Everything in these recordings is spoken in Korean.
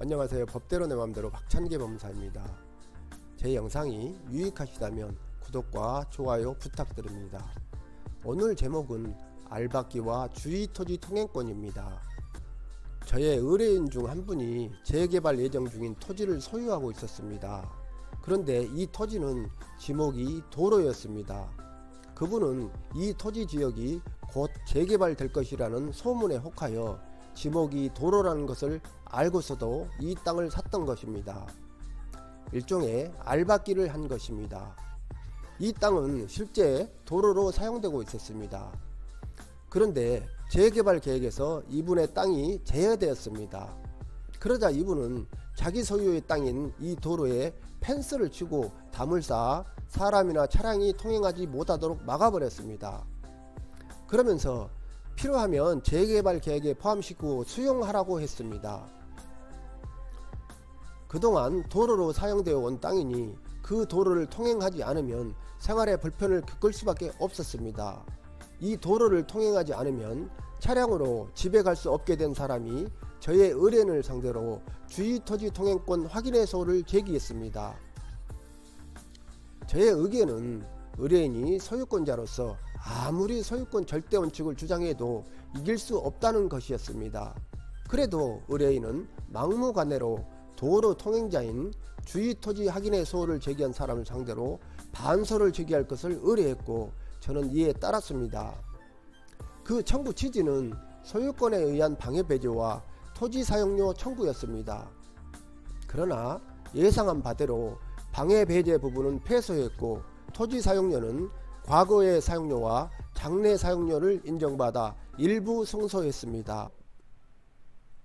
안녕하세요. 법대로 내 맘대로 박찬계 법무사입니다. 제 영상이 유익하시다면 구독과 좋아요 부탁드립니다. 오늘 제목은 알박기와 주의토지 통행권입니다. 저의 의뢰인 중 한 분이 재개발 예정 중인 토지를 소유하고 있었습니다. 그런데 이 토지는 지목이 도로였습니다. 그분은 이 토지 지역이 곧 재개발될 것이라는 소문에 혹하여 지목이 도로라는 것을 알고서도 이 땅을 샀던 것입니다. 일종의 알박기를 한 것입니다. 이 땅은 실제 도로로 사용되고 있었습니다. 그런데 재개발 계획에서 이분의 땅이 제외되었습니다. 그러자 이분은 자기 소유의 땅인 이 도로에 펜스를 치고 담을 쌓아 사람이나 차량이 통행하지 못하도록 막아버렸습니다. 그러면서 필요하면 재개발 계획에 포함시키고 수용하라고 했습니다. 그동안 도로로 사용되어 온 땅이니 그 도로를 통행하지 않으면 생활에 불편을 겪을 수밖에 없었습니다. 이 도로를 통행하지 않으면 차량으로 집에 갈 수 없게 된 사람이 저의 의뢰인을 상대로 주의토지 통행권 확인의 소를 제기했습니다. 저의 의견은 의뢰인이 소유권자로서 아무리 소유권 절대 원칙을 주장해도 이길 수 없다는 것이었습니다. 그래도 의뢰인은 막무가내로 도로 통행자인 주의토지 확인의 소를 제기한 사람을 상대로 반소를 제기할 것을 의뢰했고 저는 이에 따랐습니다. 그 청구 취지는 소유권에 의한 방해 배제와 토지 사용료 청구였습니다. 그러나 예상한 바대로 방해 배제 부분은 패소했고 토지 사용료는 과거의 사용료와 장래 사용료를 인정받아 일부 승소했습니다.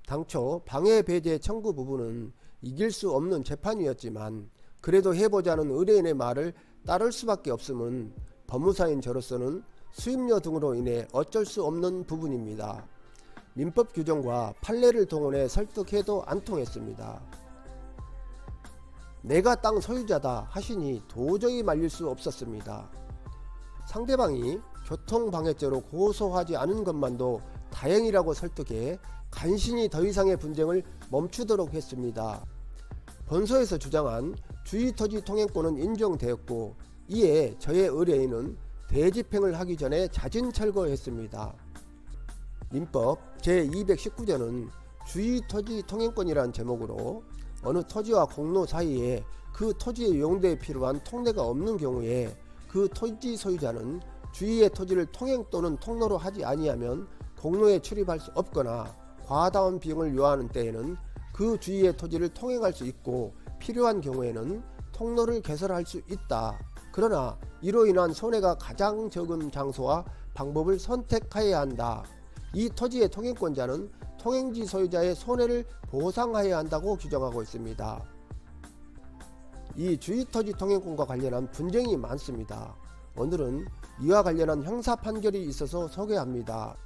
당초 방해 배제 청구 부분은 이길 수 없는 재판이었지만 그래도 해보자는 의뢰인의 말을 따를 수밖에 없음은 법무사인 저로서는 수임료 등으로 인해 어쩔 수 없는 부분입니다. 민법 규정과 판례를 동원해 설득해도 안 통했습니다. 내가 땅 소유자다 하시니 도저히 말릴 수 없었습니다. 상대방이 교통방해죄로 고소하지 않은 것만도 다행이라고 설득해 간신히 더 이상의 분쟁을 멈추도록 했습니다. 본소에서 주장한 주의토지 통행권은 인정되었고 이에 저의 의뢰인은 대집행을 하기 전에 자진 철거했습니다. 민법 제219조는 주의토지 통행권이라는 제목으로 어느 토지와 공로 사이에 그 토지의 용도에 필요한 통로가 없는 경우에 그 토지 소유자는 주위의 토지를 통행 또는 통로로 하지 아니하면 공로에 출입할 수 없거나 과다한 비용을 요하는 때에는 그 주위의 토지를 통행할 수 있고 필요한 경우에는 통로를 개설할 수 있다. 그러나 이로 인한 손해가 가장 적은 장소와 방법을 선택해야 한다. 이 토지의 통행권자는 통행지 소유자의 손해를 보상해야 한다고 규정하고 있습니다. 이 주의토지 통행권과 관련한 분쟁이 많습니다. 오늘은 이와 관련한 형사 판결이 있어서 소개합니다.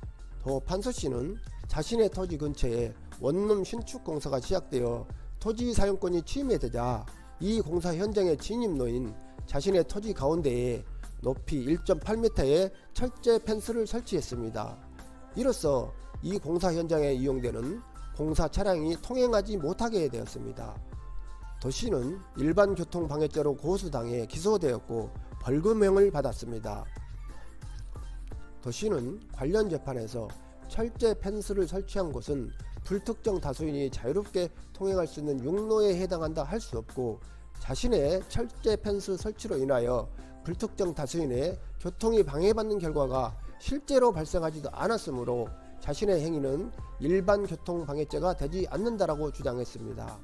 도 판소씨는 자신의 토지 근처에 원룸 신축 공사가 시작되어 토지 사용권이 침해되자 이 공사 현장의 진입로인 자신의 토지 가운데에 높이 1.8m의 철제 펜스를 설치했습니다. 이로써 이 공사 현장에 이용되는 공사 차량이 통행하지 못하게 되었습니다. 도시는 일반 교통 방해죄로 고소당해 기소되었고 벌금형을 받았습니다. 도시는 관련 재판에서 철제 펜스를 설치한 곳은 불특정 다수인이 자유롭게 통행할 수 있는 육로에 해당한다 할 수 없고 자신의 철제 펜스 설치로 인하여 불특정 다수인의 교통이 방해받는 결과가 실제로 발생하지도 않았으므로 자신의 행위는 일반 교통 방해죄가 되지 않는다라고 주장했습니다.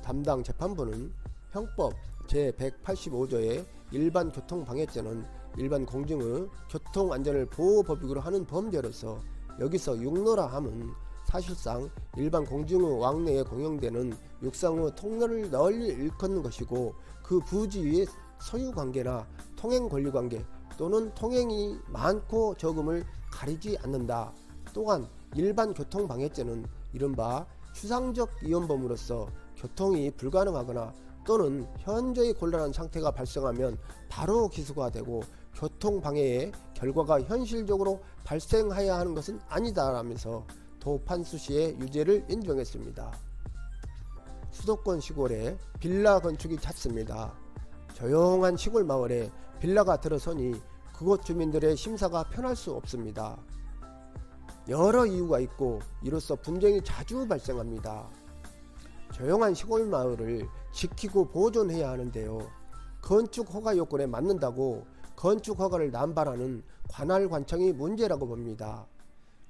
담당 재판부는 형법 제185조의 일반 교통 방해죄는 일반 공중의 교통안전을 보호법익으로 하는 범죄로서 여기서 육로라 함은 사실상 일반 공중의 왕래에 공용되는 육상의 통로를 널리 일컫는 것이고 그 부지의 소유관계나 통행권리관계 또는 통행이 많고 적음을 가리지 않는다. 또한 일반 교통방해죄는 이른바 추상적 위헌범으로서 교통이 불가능하거나 또는 현저히 곤란한 상태가 발생하면 바로 기소가 되고 교통방해의 결과가 현실적으로 발생해야 하는 것은 아니다라면서 도 판수시의 유죄를 인정했습니다. 수도권 시골에 빌라 건축이 잦습니다. 조용한 시골 마을에 빌라가 들어서니 그곳 주민들의 심사가 편할 수 없습니다. 여러 이유가 있고 이로써 분쟁이 자주 발생합니다. 조용한 시골 마을을 지키고 보존해야 하는데요. 건축 허가 요건에 맞는다고 건축 허가를 남발하는 관할 관청이 문제라고 봅니다.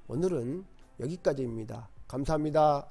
오늘은 여기까지입니다. 감사합니다.